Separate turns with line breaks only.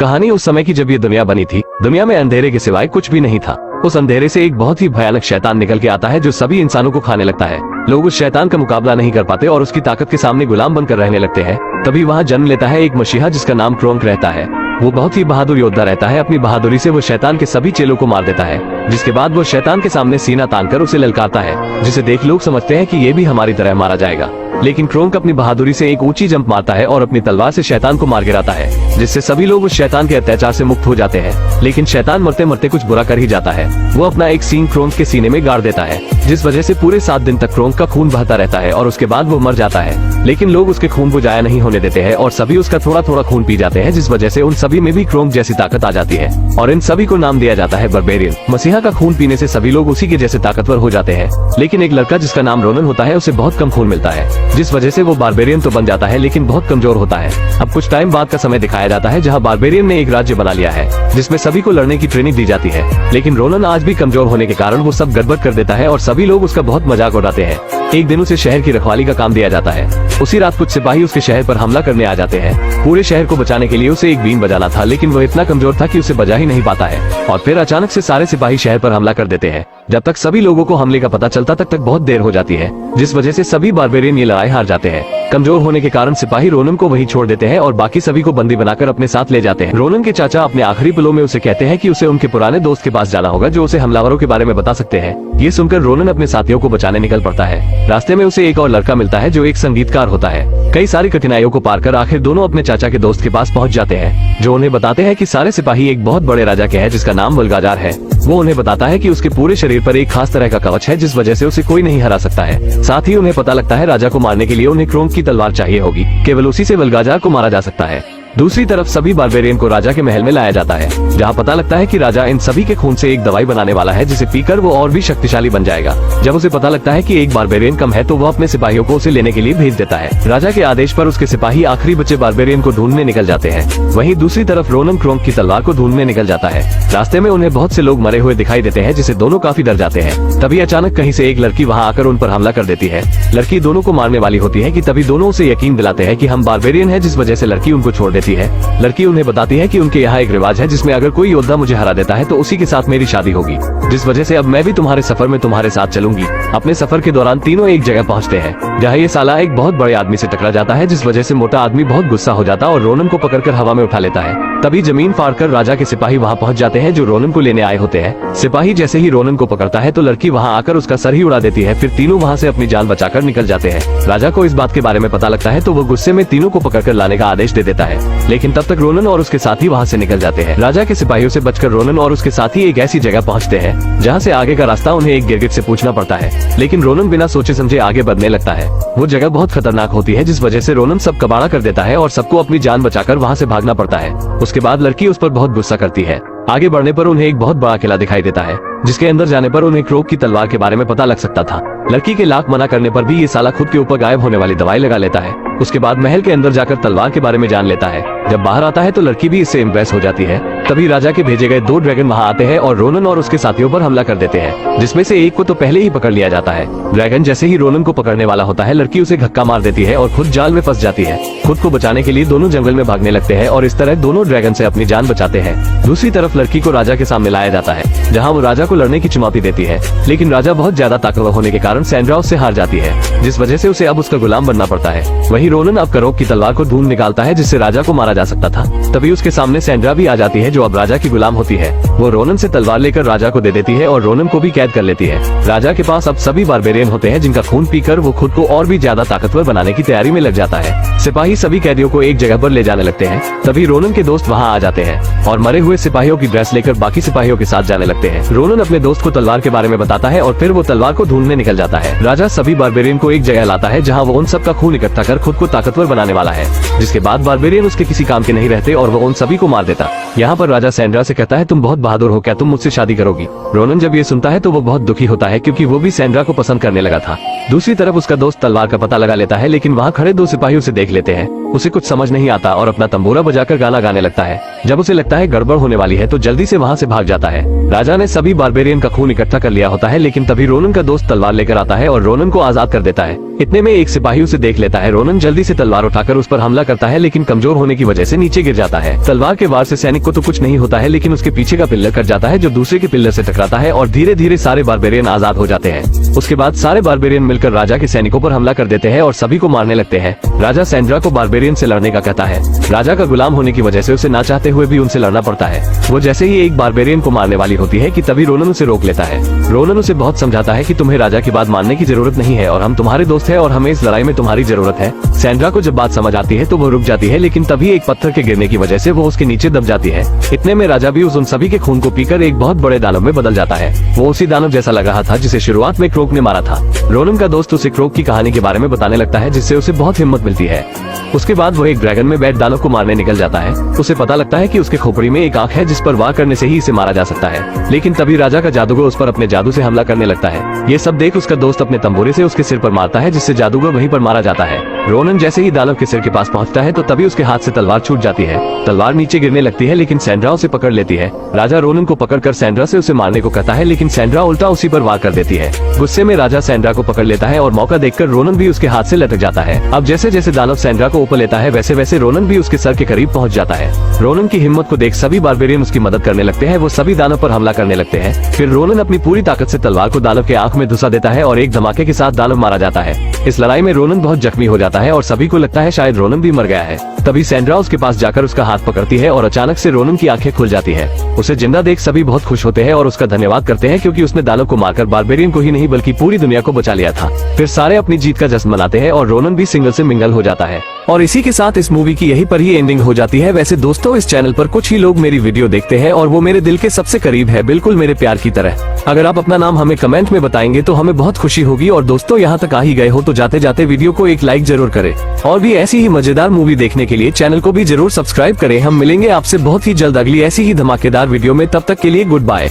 कहानी उस समय की जब ये दुनिया बनी थी। दुनिया में अंधेरे के सिवाय कुछ भी नहीं था। उस अंधेरे से एक बहुत ही भयानक शैतान निकल के आता है जो सभी इंसानों को खाने लगता है। लोग उस शैतान का मुकाबला नहीं कर पाते और उसकी ताकत के सामने गुलाम बनकर रहने लगते हैं। तभी वहाँ जन्म लेता है एक मसीहा जिसका नाम क्रोंक रहता है। वो बहुत ही बहादुर योद्धा रहता है। अपनी बहादुरी से वो शैतान के सभी चेलों को मार देता है, जिसके बाद वो शैतान के सामने सीना तानकर उसे ललकारता है, जिसे देख लोग समझते हैं कि ये भी हमारी तरह मारा जाएगा। लेकिन क्रोंक अपनी बहादुरी से एक ऊंची जंप मारता है और अपनी तलवार से शैतान को मार गिराता है, जिससे सभी लोग उस शैतान के अत्याचार से मुक्त हो जाते हैं। लेकिन शैतान मरते मरते कुछ बुरा कर ही जाता है। वो अपना एक सींग क्रोंक के सीने में गाड़ देता है, जिस वजह से पूरे 7 दिन तक क्रोंक का खून बहता रहता है और उसके बाद वो मर जाता है। लेकिन लोग उसके खून को जाया नहीं होने देते हैं और सभी उसका थोड़ा थोड़ा खून पी जाते हैं, जिस वजह से उन सभी में भी क्रोंक जैसी ताकत आ जाती है और इन सभी को नाम दिया जाता है बारबेरियन। मसीहा का खून पीने से सभी लोग उसी के जैसे ताकतवर हो जाते हैं। लेकिन एक लड़का जिसका नाम रोनन होता है उसे बहुत कम खून मिलता है, जिस वजह से वो बारबेरियन तो बन जाता है लेकिन बहुत कमजोर होता है। अब कुछ टाइम बाद का समय दिखाया जाता है जहाँ बारबेरियन ने एक राज्य बना लिया है जिसमें सभी को लड़ने की ट्रेनिंग दी जाती है। लेकिन रोनन आज भी कमजोर होने के कारण वो सब गड़बड़ कर देता है और सभी लोग उसका बहुत मजाक उड़ाते हैं। एक दिन उसे शहर की रखवाली का काम दिया जाता है। उसी रात कुछ सिपाही उसके शहर पर हमला करने आ जाते हैं। पूरे शहर को बचाने के लिए उसे एक बीन बजाना था, लेकिन वो इतना कमजोर था कि उसे बजा ही नहीं पाता है। और फिर अचानक से सारे सिपाही शहर पर हमला कर देते हैं। जब तक सभी लोगों को हमले का पता चलता तक बहुत देर हो जाती है, जिस वजह से सभी बारबेरियन ये लड़ाई हार जाते हैं। कमजोर होने के कारण सिपाही रोनन को वहीं छोड़ देते हैं और बाकी सभी को बंदी बनाकर अपने साथ ले जाते हैं। रोनन के चाचा अपने आखिरी पलों में उसे कहते हैं कि उसे उनके पुराने दोस्त के पास जाना होगा जो उसे हमलावरों के बारे में बता सकते हैं। ये सुनकर रोनन अपने साथियों को बचाने निकल पड़ता है। रास्ते में उसे एक और लड़का मिलता है जो एक संगीतकार होता है। कई सारी कठिनाइयों को पार कर आखिर दोनों अपने चाचा के दोस्त के पास पहुंच जाते हैं, जो उन्हें बताते हैं कि सारे सिपाही एक बहुत बड़े राजा के हैं जिसका नाम वल्गाजार है। वो उन्हें बताता है कि उसके पूरे शरीर पर एक खास तरह का कवच है जिस वजह से उसे कोई नहीं हरा सकता है। साथ ही उन्हें पता लगता है राजा को मारने के लिए उन्हें क्रोंक की तलवार चाहिए होगी, केवल उसी से वल्गाजार को मारा जा सकता है। दूसरी तरफ सभी बारबेरियन को राजा के महल में लाया जाता है, जहाँ पता लगता है कि राजा इन सभी के खून से एक दवाई बनाने वाला है जिसे पीकर वो और भी शक्तिशाली बन जाएगा। जब उसे पता लगता है कि एक बारबेरियन कम है तो वो अपने सिपाहियों को उसे लेने के लिए भेज देता है। राजा के आदेश पर उसके सिपाही आखिरी बचे बारबेरियन को ढूंढने निकल जाते हैं। वहीं दूसरी तरफ रोनन क्रोंक की तलवार को ढूंढने निकल जाता है। रास्ते में उन्हें बहुत से लोग मरे हुए दिखाई देते हैं, जिसे दोनों काफी डर जाते हैं। तभी अचानक कहीं से एक लड़की वहाँ आकर उन पर हमला कर देती है। लड़की दोनों को मारने वाली होती है कि तभी दोनों उसे यकीन दिलाते हैं कि हम बारबेरियन हैं, जिस वजह से लड़की उनको छोड़ देती है। लड़की उन्हें बताती है कि उनके यहाँ एक रिवाज है जिसमें अगर कोई योद्धा मुझे हरा देता है तो उसी के साथ मेरी शादी होगी, जिस वजह से अब मैं भी तुम्हारे सफर में तुम्हारे साथ चलूंगी। अपने सफर के दौरान तीनों एक जगह पहुँचते हैं जहाँ ये साला एक बहुत बड़े आदमी से टकरा जाता है, जिस वजह से मोटा आदमी बहुत गुस्सा हो जाता और रोनन को पकड़कर हवा में उठा लेता है। तभी जमीन फाड़कर राजा के सिपाही वहाँ पहुँच जाते हैं जो रोनन को लेने आए होते हैं। सिपाही जैसे ही रोनन को पकड़ता है तो लड़की वहाँ आकर उसका सर ही उड़ा देती है। फिर तीनों वहाँ से अपनी जान बचाकर निकल जाते हैं। राजा को इस बात के बारे में पता लगता है तो वो गुस्से में तीनों को पकड़कर लाने का आदेश दे देता है, लेकिन तब तक रोनन और उसके साथी वहाँ से निकल जाते हैं। राजा के सिपाहियों से बचकर रोनन और उसके साथी एक ऐसी जगह पहुँचते हैं जहाँ से आगे का रास्ता उन्हें एक गिरगिट से पूछना पड़ता है, लेकिन रोनन बिना सोचे समझे आगे बढ़ने लगता है। वो जगह बहुत खतरनाक होती है, जिस वजह से रोनन सब कबाड़ा कर देता है और सबको अपनी जान बचाकर वहाँ से भागना पड़ता है। उसके बाद लड़की उस पर बहुत गुस्सा करती है। आगे बढ़ने पर उन्हें एक बहुत बड़ा किला दिखाई देता है, जिसके अंदर जाने पर उन्हें क्रोंक की तलवार के बारे में पता लग सकता था। लड़की के लाख मना करने पर भी ये साला खुद के ऊपर गायब होने वाली दवाई लगा लेता है। उसके बाद महल के अंदर जाकर तलवार के बारे में जान लेता है। जब बाहर आता है तो लड़की भी इससे इम्प्रेस हो जाती है। तभी राजा के भेजे गए 2 ड्रैगन वहाँ आते हैं और रोनन और उसके साथियों पर हमला कर देते हैं, जिसमें से एक को तो पहले ही पकड़ लिया जाता है। ड्रैगन जैसे ही रोनन को पकड़ने वाला होता है, लड़की उसे धक्का मार देती है और खुद जाल में फंस जाती है। खुद को बचाने के लिए दोनों जंगल में भागने लगते हैं और इस तरह दोनों ड्रैगन से अपनी जान बचाते हैं। दूसरी तरफ लड़की को राजा के सामने लाया जाता है, जहाँ वो राजा को लड़ने की चुनौती देती है, लेकिन राजा बहुत ज्यादा ताकतवर होने के कारण सैंड्रा उससे हार जाती है, जिस वजह से उसे अब उसका गुलाम बनना पड़ता है। वहीं रोनन अब क्रोंक की तलवार को ढूंढ निकालता है जिससे राजा को मारा जा सकता था। तभी उसके सामने सैंड्रा भी आ जाती है जो अब राजा की गुलाम होती है। वो रोनन से तलवार लेकर राजा को दे देती है और रोनन को भी कैद कर लेती है। राजा के पास अब सभी बारबेरियन होते हैं जिनका खून पीकर वो खुद को और भी ज्यादा ताकतवर बनाने की तैयारी में लग जाता है। सिपाही सभी कैदियों को एक जगह पर ले जाने लगते हैं। तभी रोनन के दोस्त वहाँ आ जाते हैं और मरे हुए सिपाहियों की ड्रेस लेकर बाकी सिपाहियों के साथ जाने लगते हैं। रोनन अपने दोस्त को तलवार के बारे में बताता है और फिर वो तलवार को ढूंढने निकल जाता है। राजा सभी बारबेरियन को एक जगह लाता है जहाँ वो उन सब का खून इकट्ठा कर खुद को ताकतवर बनाने वाला है, जिसके बाद बारबेरियन उसके किसी काम के नहीं रहते और वो उन सभी को मार देता। यहाँ पर राजा सैंड्रा से कहता है, तुम बहुत बहादुर हो, क्या तुम मुझसे शादी करोगी? रोनन जब ये सुनता है तो वो बहुत दुखी होता है क्योंकि वो भी सैंड्रा को पसंद करने लगा था। दूसरी तरफ उसका दोस्त तलवार का पता लगा लेता है, लेकिन वहाँ खड़े 2 सिपाही उसे देख लेते हैं। उसे कुछ समझ नहीं आता और अपना तंबूरा बजाकर गाना गाने लगता है। जब उसे लगता है गड़बड़ होने वाली है तो जल्दी से वहाँ से भाग जाता है। राजा ने सभी बारबेरियन का खून इकट्ठा कर लिया होता है, लेकिन तभी रोनन का दोस्त तलवार लेकर आता है और रोनन को आजाद कर देता है। इतने में एक सिपाही उसे देख लेता है। रोनन जल्दी से तलवार उठाकर उस पर हमला करता है, लेकिन कमजोर होने की वजह से नीचे गिर जाता है। तलवार के वार से सैनिक को तो कुछ नहीं होता है, लेकिन उसके पीछे का पिल्लर कट जाता है जो दूसरे के पिल्लर से टकराता है और धीरे धीरे सारे बारबेरियन आजाद हो जाते हैं। उसके बाद सारे बारबेरियन मिलकर राजा के सैनिकों पर हमला कर देते हैं और सभी को मारने लगते हैं। राजा सैंड्रा को बारबेरियन से लड़ने का कहता है। राजा का गुलाम होने की वजह से उसे ना चाहते हुए भी उनसे लड़ना पड़ता है। वो जैसे ही एक बारबेरियन को मारने वाली होती है कि तभी रोनन उसे रोक लेता है। रोनन उसे बहुत समझाता है कि तुम्हें राजा की बात मानने की जरूरत नहीं है और हम तुम्हारे दोस्त हैं और हमें इस लड़ाई में तुम्हारी जरूरत है। सैंड्रा को जब बात समझ आती है तो वो रुक जाती है, लेकिन तभी एक पत्थर के गिरने की वजह से वो उसके नीचे दब जाती है। इतने में राजा भी उन सभी के खून को पीकर एक बहुत बड़े दानव में बदल जाता है। वो उसी दानव जैसा लग रहा था जिसे शुरुआत में क्रोक ने मारा था। रोनन का दोस्त उसे क्रोक की कहानी के बारे में बताने लगता है, जिससे उसे बहुत हिम्मत मिलती है। उसके बाद वो एक ड्रैगन में बैठ दानव को मारने निकल जाता है। उसे पता लगता है कि उसके खोपड़ी में एक आंख है जिस पर वार करने से ही इसे मारा जा सकता है, लेकिन तभी राजा का जादूगर उस पर अपने जादू से हमला करने लगता है। ये सब देख उसका दोस्त अपने तंबूरे से उसके सिर पर मारता है, जिससे जादूगर वहीं पर मारा जाता है। रोनन जैसे ही दानव के सिर के पास पहुंचता है तो तभी उसके हाथ से तलवार छूट जाती है। तलवार नीचे गिरने लगती है, लेकिन सैंड्रा उसे पकड़ लेती है। राजा रोनन को पकड़कर सैंड्रा से उसे मारने को कहता है, लेकिन सैंड्रा उल्टा उसी पर वार कर देती है। गुस्से में राजा सैंड्रा को पकड़ लेता है और मौका देखकर रोनन भी उसके हाथ से लटक जाता है। अब जैसे जैसे दानव सैंड्रा को ऊपर लेता है वैसे वैसे रोनन भी उसके सर के करीब पहुंच जाता है। रोनन की हिम्मत को देख सभी बारबेरियन उसकी मदद करने लगते हैं। वो सभी दानव पर हमला करने लगते हैं। फिर रोनन अपनी पूरी ताकत से तलवार को दानव के आंख में घुसा देता है और एक धमाके के साथ दानव मारा जाता है। इस लड़ाई में रोनन बहुत जख्मी हो जाता है और सभी को लगता है शायद रोनन भी मर गया है। तभी सैंड्रा उसके पास जाकर उसका हाथ पकड़ती है और अचानक से रोनन की आंखें खुल जाती है। उसे जिंदा देख सभी बहुत खुश होते हैं और उसका धन्यवाद करते हैं, क्योंकि उसने दानव को मारकर बारबेरियन को ही नहीं बल्कि पूरी दुनिया को बचा लिया था। फिर सारे अपनी जीत का जश्न मनाते हैं और रोनन भी सिंगल से मिंगल हो जाता है। और इसी के साथ इस मूवी की यही पर ही एंडिंग हो जाती है। वैसे दोस्तों, इस चैनल पर कुछ ही लोग मेरी वीडियो देखते हैं और वो मेरे दिल के सबसे करीब है, बिल्कुल मेरे प्यार की तरह। अगर आप अपना नाम हमें कमेंट में बताएंगे तो हमें बहुत खुशी होगी। और दोस्तों, यहाँ तक आ ही गए हो तो जाते जाते वीडियो को एक लाइक जरूर करें और भी ऐसी ही मजेदार मूवी देखने के लिए चैनल को भी जरूर सब्सक्राइब करें। हम मिलेंगे आपसे बहुत ही जल्द अगली ऐसी ही धमाकेदार वीडियो में। तब तक के लिए गुड बाय।